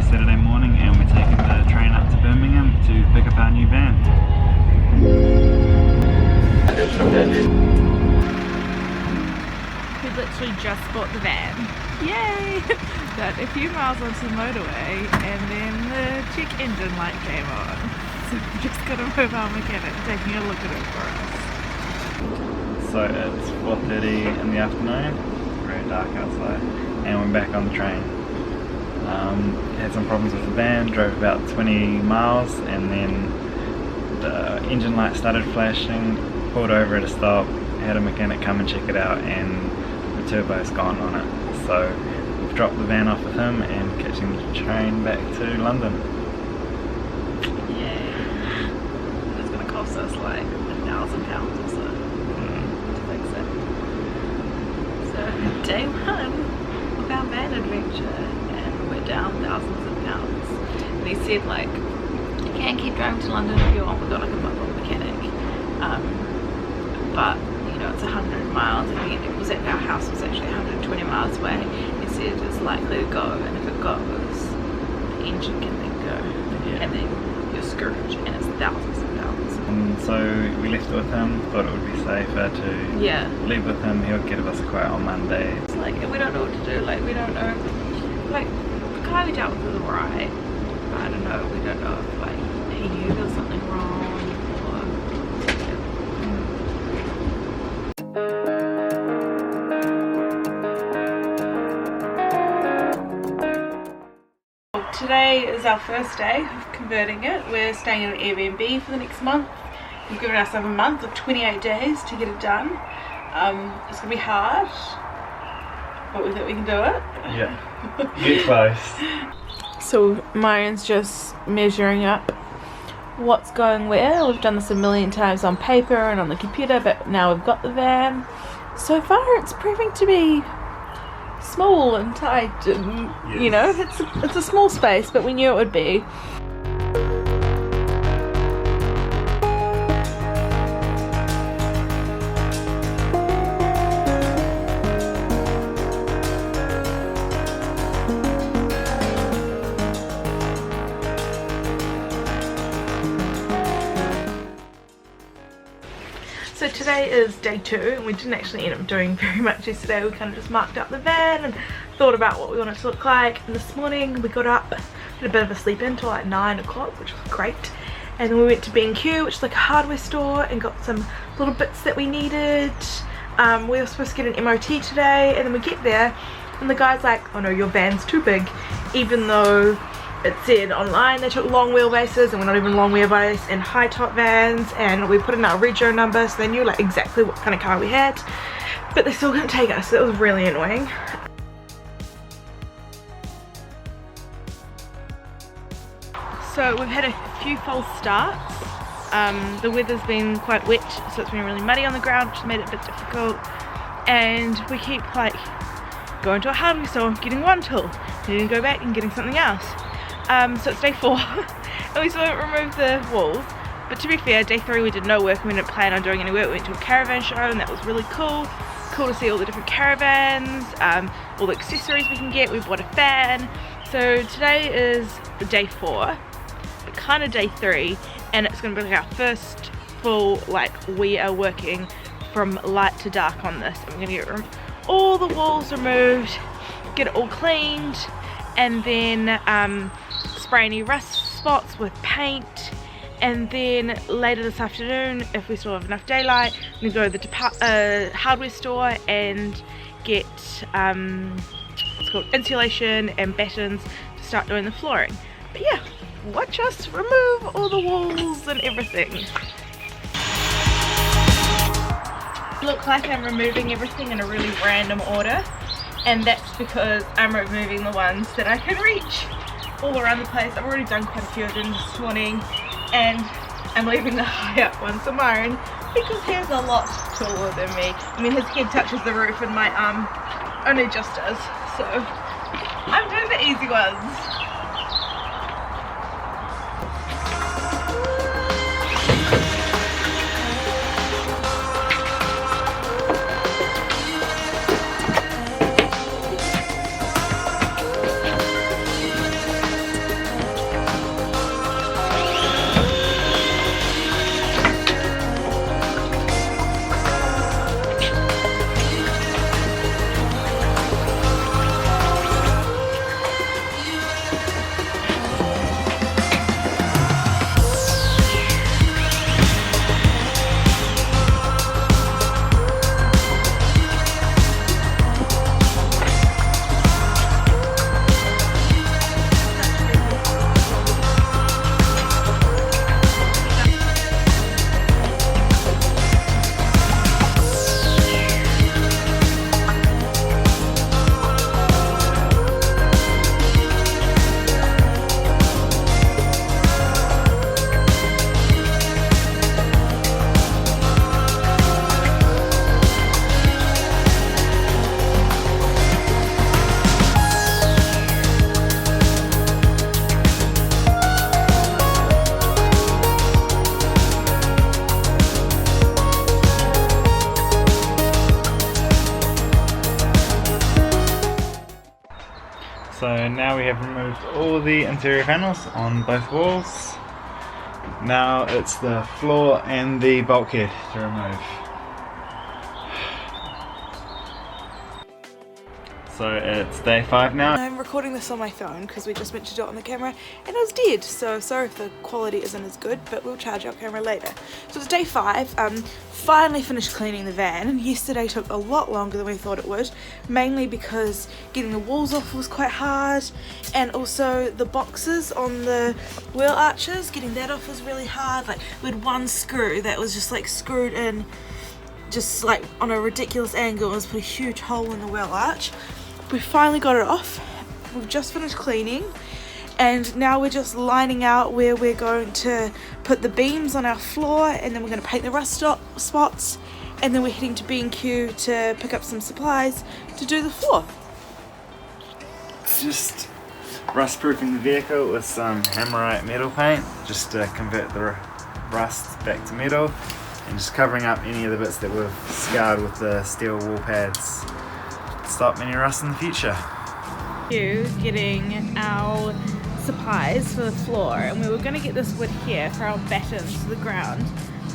Saturday morning and we're taking the train up to Birmingham to pick up our new van. We literally just bought the van. Yay! But a few miles onto the motorway and then the check engine light came on. So we just got a mobile mechanic taking a look at it for us. So it's 4:30 in the afternoon, very dark outside, and we're back on the train. Had some problems with the van, drove about 20 miles and then the engine light started flashing, pulled over at a stop, had a mechanic come and check it out and the turbo's gone on it. So we've dropped the van off with him and catching the train back to London. Yay! It's going to cost us like £1,000 or so to fix it. So day one of our van adventure and we're down thousands of pounds. And he said like, you can keep driving to London if you want, we've got like a mobile mechanic. But you know, it's 100 miles. I mean, it was at our house, it was actually 120 miles away. He said it's likely to go, and if it goes, the engine can then go, and then you're screwed, and it's thousands and pounds. And so we left it with him, thought it would be safer to leave with him. He'll give us a quote on Monday. It's like, we don't know what to do, like we don't know, like the guy we dealt with was alright, but I don't know, we don't know if like he knew there was something wrong, or Today is our first day of converting it. We're staying in an Airbnb for the next month. We've given ourselves a month of 28 days to get it done. It's going to be hard, but we think we can do it. Yeah, get close. So Myron's just measuring up what's going where. We've done this a million times on paper and on the computer, but now we've got the van. So far it's proving to be small and tight and you know, it's a small space, but we knew it would be. So today is day 2 and we didn't actually end up doing very much yesterday. We kind of just marked up the van and thought about what we wanted to look like. And this morning we got up, did a bit of a sleep in till like 9 o'clock, which was great. And then we went to B&Q, which is like a hardware store, and got some little bits that we needed. We were supposed to get an MOT today, and then we get there and the guy's like, oh no, your van's too big, even though it said online they took long wheelbases and we're not even long wheelbase and high top vans, and we put in our rego number so they knew like exactly what kind of car we had, but they still couldn't take us. So it was really annoying. So we've had a few false starts. The weather's been quite wet, so it's been really muddy on the ground, which made it a bit difficult, and we keep like going to a hardware store, getting one tool, needing to go back and getting something else. So it's day 4 and we still haven't removed the walls, but to be fair, day 3 we did no work and we didn't plan on doing any work. We went to a caravan show and that was really cool to see all the different caravans, all the accessories we can get. We bought a fan. So today is day 4, but kind of day 3, and it's going to be like our first full, like we are working from light to dark on this. I'm going to get all the walls removed, get it all cleaned, and then spray any rust spots with paint, and then later this afternoon, if we still have enough daylight, we go to the hardware store and get what's called insulation and battens to start doing the flooring. But yeah, watch us remove all the walls and everything. Look like I'm removing everything in a really random order, and that's because I'm removing the ones that I can reach all around the place. I've already done quite a few of them this morning, and I'm leaving the high up ones for Myron because he's a lot taller than me. I mean, his head touches the roof and my arm only just does, so I'm doing the easy ones. So now we have removed all the interior panels on both walls. Now it's the floor and the bulkhead to remove. So it's day 5 now. I'm recording this on my phone because we just meant to do it on the camera and it was dead, so sorry if the quality isn't as good, but we'll charge our camera later. So it's day 5, finally finished cleaning the van. Yesterday took a lot longer than we thought it would, mainly because getting the walls off was quite hard, and also the boxes on the wheel arches, getting that off was really hard. Like, we had one screw that was just like screwed in just like on a ridiculous angle and it's put a huge hole in the wheel arch. We finally got it off. We've just finished cleaning and now we're just lining out where we're going to put the beams on our floor, and then we're going to paint the rust spots, and then we're heading to B&Q to pick up some supplies to do the floor. It's just rust proofing the vehicle with some hammerite metal paint just to convert the rust back to metal, and just covering up any of the bits that we've scarred with the steel wall pads. Stop any rust in the future. Getting our supplies for the floor, and we were going to get this wood here for our battens to the ground.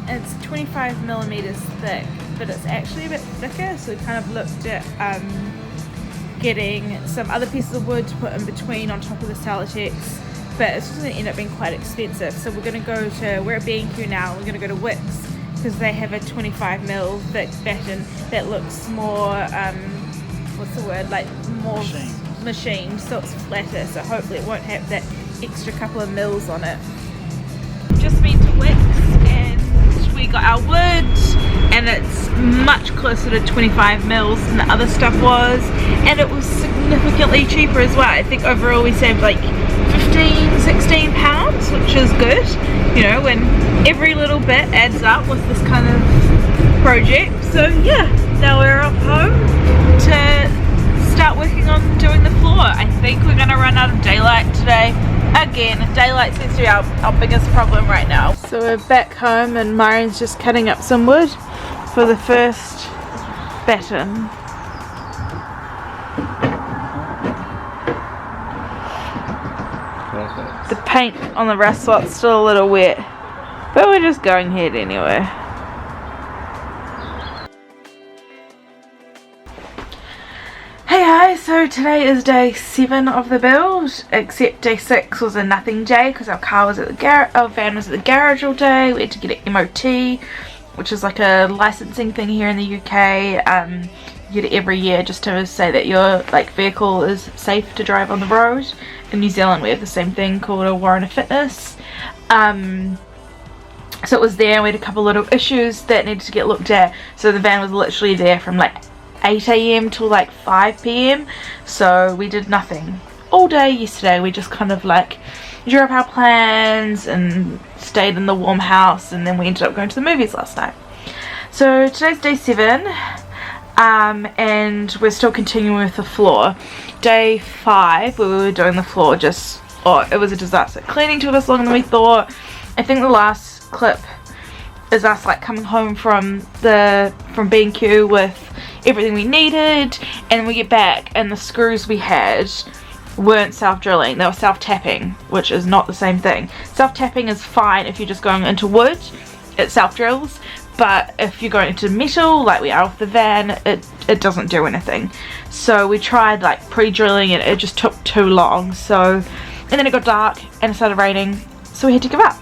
It's 25mm thick, but it's actually a bit thicker, so we kind of looked at getting some other pieces of wood to put in between on top of the Celotex, but it's just going to end up being quite expensive. So we're going to go to, we're at B&Q now, we're going to go to Wix because they have a 25mm thick batten that looks more what's the word, like more machined, so it's flatter, so hopefully it won't have that extra couple of mils on it. Just been to Wix and we got our wood, and it's much closer to 25 mils than the other stuff was, and it was significantly cheaper as well. I think overall we saved like 15-16 pounds, which is good, you know, when every little bit adds up with this kind of project. So yeah, now we're off home to start working on doing the floor. I think we're going to run out of daylight today. Again, daylight seems to be our biggest problem right now. So we're back home and Marian's just cutting up some wood for the first batten. Perfect. The paint on the rust spot's still a little wet, but we're just going ahead anyway. Hey guys, so today is day 7 of the build, except day 6 was a nothing day because our car was at the our van was at the garage all day. We had to get an MOT, which is like a licensing thing here in the UK. You get it every year just to say that your vehicle is safe to drive on the road. In New Zealand we have the same thing called a warrant of fitness. So it was there. We had a couple little issues that needed to get looked at, so the van was literally there from like 8 AM till like 5 PM, so we did nothing all day yesterday. We just kind of like drew up our plans and stayed in the warm house, and then we ended up going to the movies last night. So today's day 7, and we're still continuing with the floor. Day 5 where we were doing the floor, just it was a disaster. Cleaning took us longer than we thought. I think the last clip is us like coming home from B&Q with everything we needed, and we get back and the screws we had weren't self-drilling, they were self-tapping, which is not the same thing. Self-tapping is fine if you're just going into wood, it self-drills, but if you're going into metal like we are with the van, it doesn't do anything. So we tried like pre-drilling and it just took too long, so, and then it got dark and it started raining, so we had to give up.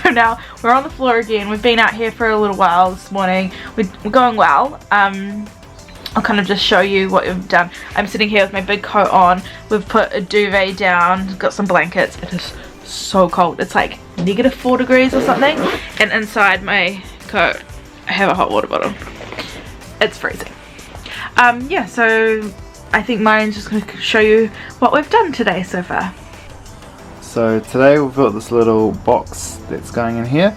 So now we're on the floor again. We've been out here for a little while this morning. We're going well. I'll kind of just show you what we've done. I'm sitting here with my big coat on. We've put a duvet down, got some blankets. It is so cold. It's like -4 degrees or something. And inside my coat I have a hot water bottle. It's freezing. Yeah, so I think Marian's just going to show you what we've done today so far. So today we've got this little box that's going in here,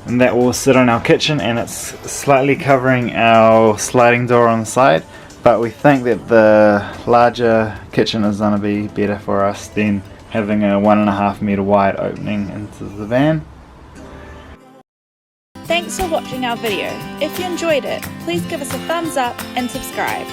and that will sit on our kitchen, and it's slightly covering our sliding door on the side, but we think that the larger kitchen is going to be better for us than having a 1.5 meter wide opening into the van. Thanks for watching our video. If you enjoyed it, please give us a thumbs up and subscribe.